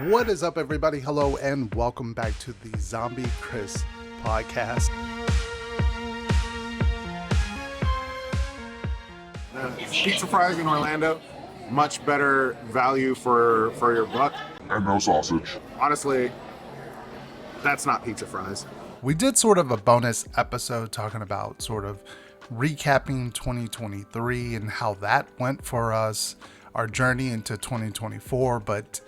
What is up, everybody? Hello, and welcome back to the Zombie Chris podcast. Pizza fries in Orlando, much better value for your buck. And no sausage. Honestly, that's not pizza fries. We did sort of a bonus episode talking about sort of recapping 2023 and how that went for us, our journey into 2024, but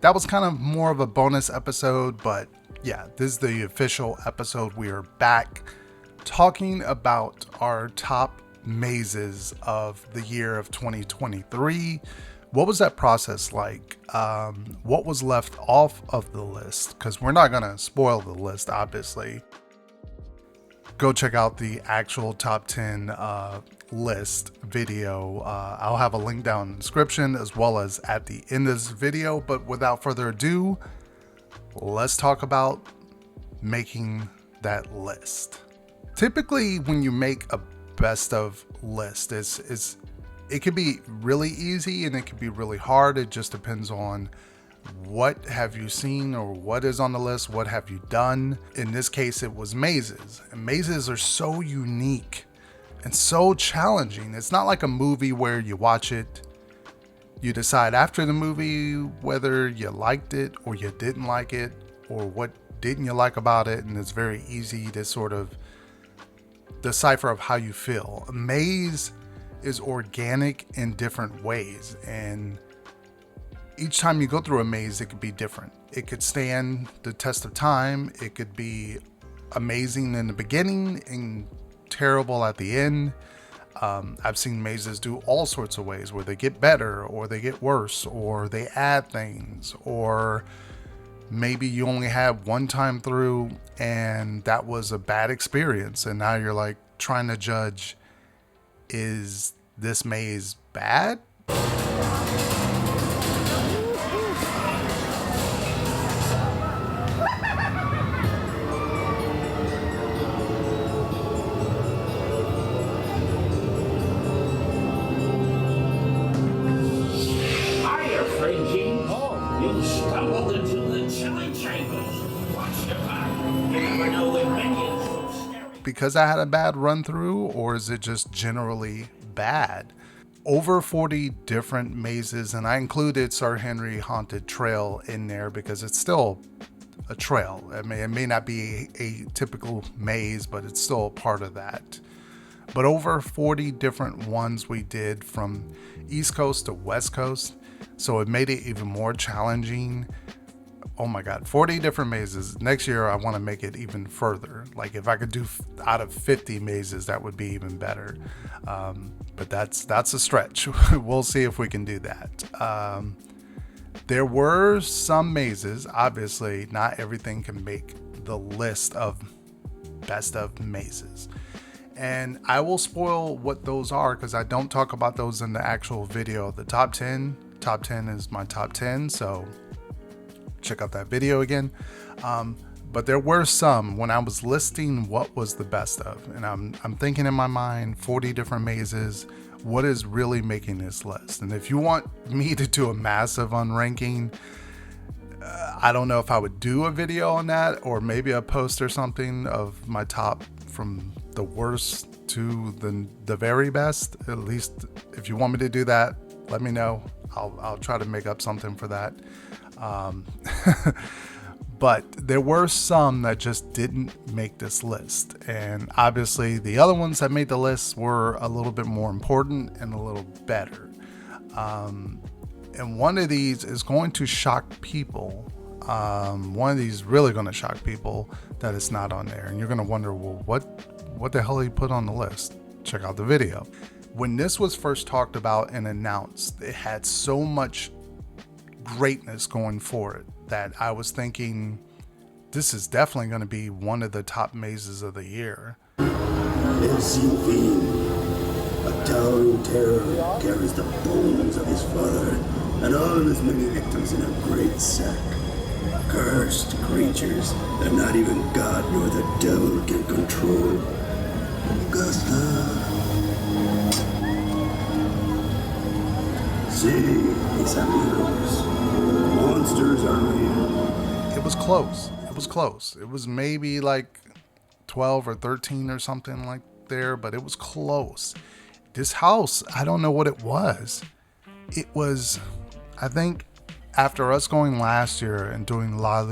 that was kind of more of a bonus episode. But yeah, this is the official episode. We are back talking about our top mazes of the year of 2023. What was that process like? What was left off of the list? Because we're not going to spoil the list, obviously. Go check out the actual top 10 list video. I'll have a link down in the description as well as at the end of this video. But without further ado, let's talk about making that list. Typically, when you make a best of list, it can be really easy and it can be really hard. It just depends on what have you seen or what is on the list, what have you done. In this case, it was mazes, and mazes are so unique and so challenging. It's not like a movie where you watch it, you decide after the movie whether you liked it or you didn't like it, or what didn't you like about it, and it's very easy to sort of decipher of how you feel. A maze is organic in different ways, and each time you go through a maze, it could be different. It could stand the test of time. It could be amazing in the beginning and terrible at the end. I've seen mazes do all sorts of ways where they get better or they get worse or they add things, or maybe you only had one time through and that was a bad experience. And now you're like trying to judge, is this maze bad? Because I had a bad run through, or is it just generally bad? Over 40 different mazes, and I included Sir Henry Haunted Trail in there because it's still a trail. I mean, it may not be a typical maze, but it's still a part of that. But over 40 different ones we did from East Coast to West Coast, so it made it even more challenging. Oh my God, 40 different mazes. Next year, I want to make it even further. Like if I could do out of 50 mazes, that would be even better. But that's a stretch. We'll see if we can do that. There were some mazes. Obviously, not everything can make the list of best of mazes. And I will spoil what those are because I don't talk about those in the actual video. The top 10 is my top 10. So check out that video again. But there were some when I was listing what was the best of, and I'm thinking in my mind 40 different mazes, what is really making this list? And if you want me to do a massive unranking, I don't know if I would do a video on that, or maybe a post or something of my top from the worst to the very best. At least if you want me to do that, let me know. I'll try to make up something for that. But there were some that just didn't make this list, and obviously the other ones that made the list were a little bit more important and a little better. And one of these is going to shock people. One of these is really going to shock people that it's not on there, and you're going to wonder, well, what the hell he put on the list? Check out the video. When this was first talked about and announced, it had so much greatness going for it that I was thinking this is definitely going to be one of the top mazes of the year. SUV, a towering terror, carries the bones of his father and all of his many victims in a great sack. Cursed creatures that not even God nor the devil can control. Augusta. Sí, mis amigos. monsters are real. It was close. It was close. It was maybe like 12 or 13 or something like there, but it was close. This house, I don't know what it was. It was, I think, after us going last year and doing La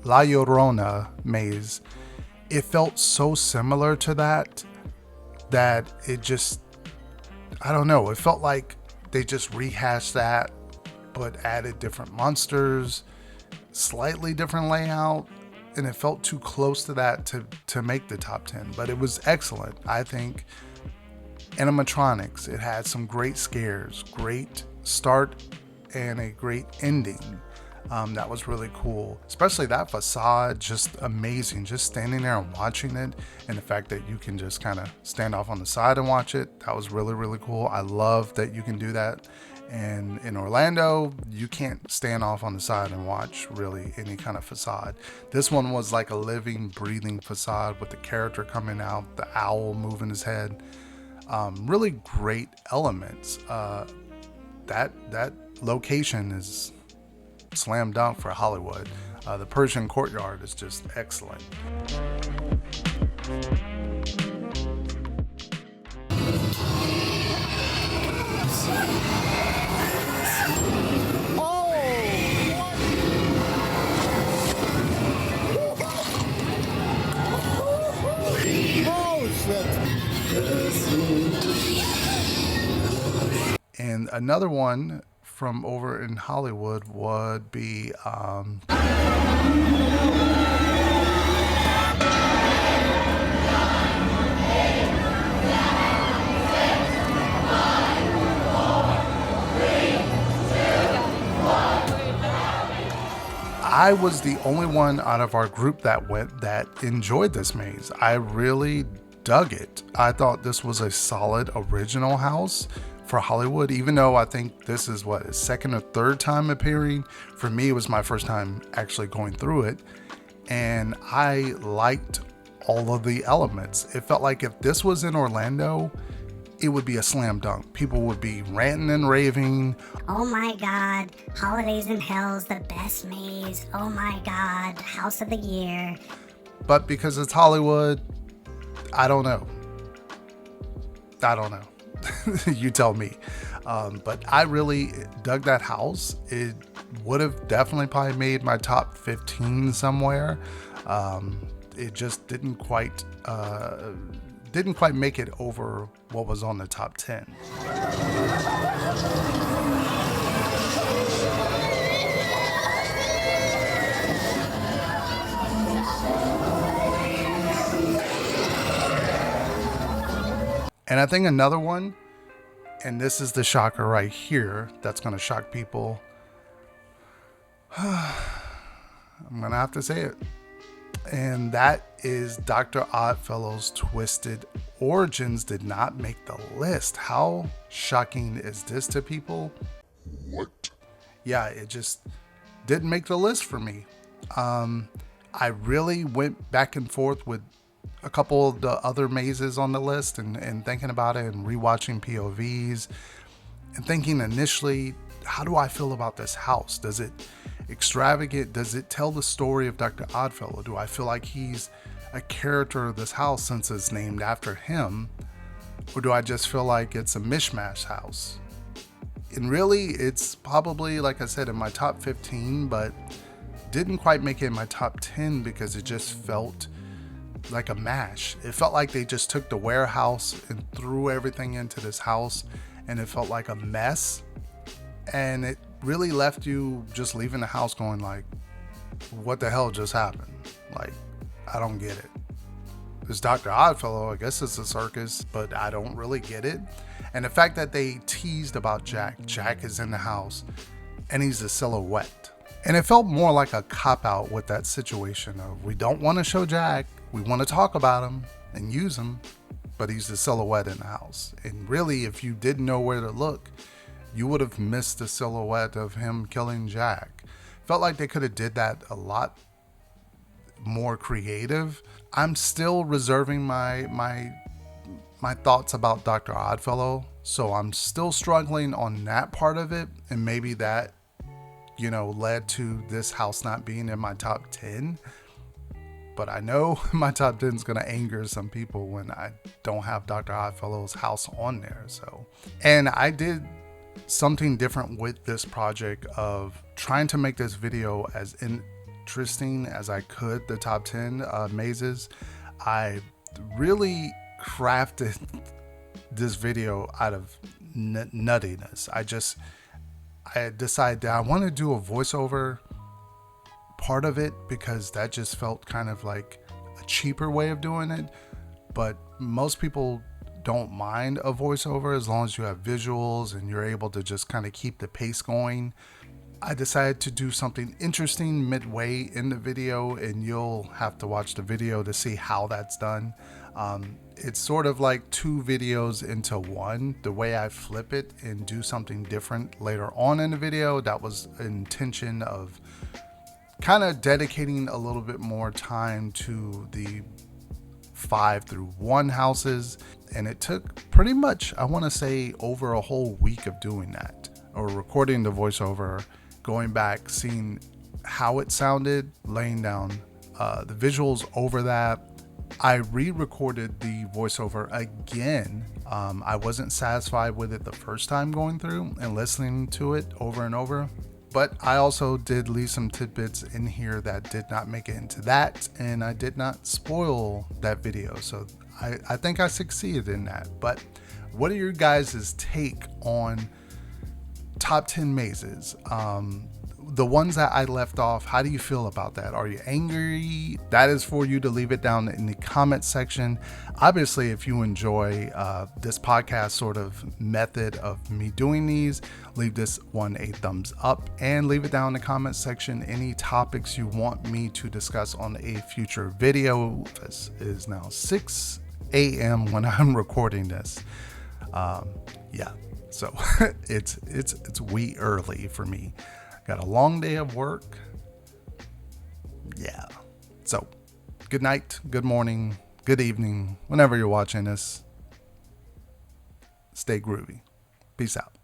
Llorona maze, it felt so similar to that it just, I don't know, it felt like they just rehashed that but added different monsters, slightly different layout, and it felt too close to that to make the top 10. But it was excellent, I think. Animatronics, it had some great scares, great start and a great ending. That was really cool, especially that facade, just amazing, just standing there and watching it, and the fact that you can just kind of stand off on the side and watch it. That was really, really cool. I love that you can do that. And in Orlando, you can't stand off on the side and watch really any kind of facade. This one was like a living, breathing facade with the character coming out, the owl moving his head. Really great elements. That location is slam dunk for Hollywood. The Persian Courtyard is just excellent. And another one from over in Hollywood would be I was the only one out of our group that went that enjoyed this maze. I really dug it. I thought this was a solid original house for Hollywood, even though I think this is what, his second or third time appearing. For me, it was my first time actually going through it, and I liked all of the elements. It felt like if this was in Orlando, it would be a slam dunk. People would be ranting and raving. Oh my God, Holidays in Hell's the best maze. Oh my God, House of the Year. But because it's Hollywood, I don't know. You tell me. But I really dug that house. It would have definitely probably made my top 15 somewhere. It just didn't quite make it over what was on the top 10. And I think another one, and this is the shocker right here, that's going to shock people. I'm going to have to say it. And that is Dr. Oddfellow's Twisted Origins did not make the list. How shocking is this to people? What? Yeah, it just didn't make the list for me. I really went back and forth with a couple of the other mazes on the list and thinking about it and rewatching POVs and thinking initially, how do I feel about this house? Does it extravagant? Does it tell the story of Dr. Oddfellow? Do I feel like he's a character of this house since it's named after him? Or do I just feel like it's a mishmash house? And really, it's probably, like I said, in my top 15, but didn't quite make it in my top 10 because it just felt like a mash. It felt like they just took the warehouse and threw everything into this house, and it felt like a mess. And it really left you just leaving the house going like, what the hell just happened? Like, I don't get it. It's Dr. Oddfellow, I guess it's a circus, but I don't really get it. And the fact that they teased about Jack is in the house and he's a silhouette. And it felt more like a cop-out with that situation of, we don't want to show Jack, we want to talk about him and use him, but he's the silhouette in the house. And really, if you didn't know where to look, you would have missed the silhouette of him killing Jack. Felt like they could have did that a lot more creative. I'm still reserving my thoughts about Dr. Oddfellow, so I'm still struggling on that part of it, and maybe that led to this house not being in my top 10. But I know my top 10 is going to anger some people when I don't have Dr. Oddfellow's house on there. And I did something different with this project of trying to make this video as interesting as I could, the top 10 mazes. I really crafted this video out of nuttiness. I decided that I want to do a voiceover part of it because that just felt kind of like a cheaper way of doing it. But most people don't mind a voiceover as long as you have visuals and you're able to just kind of keep the pace going. I decided to do something interesting midway in the video, and you'll have to watch the video to see how that's done. It's sort of like 2 videos into one. The way I flip it and do something different later on in the video, that was intention of kind of dedicating a little bit more time to the 5 through 1 houses. And it took pretty much, I want to say, over a whole week of doing that, or recording the voiceover, going back, seeing how it sounded, laying down the visuals over that. I re-recorded the voiceover again. I wasn't satisfied with it the first time going through and listening to it over and over. But I also did leave some tidbits in here that did not make it into that, and I did not spoil that video. So I think I succeeded in that. But what are your guys' take on top 10 mazes? The ones that I left off, how do you feel about that? Are you angry? That is for you to leave it down in the comment section. Obviously, if you enjoy this podcast sort of method of me doing these, leave this one a thumbs up and leave it down in the comment section any topics you want me to discuss on a future video. This is now 6 a.m. when I'm recording this. Yeah, so it's wee early for me. Got a long day of work. Yeah. So, good night, good morning, good evening, whenever you're watching this. Stay groovy. Peace out.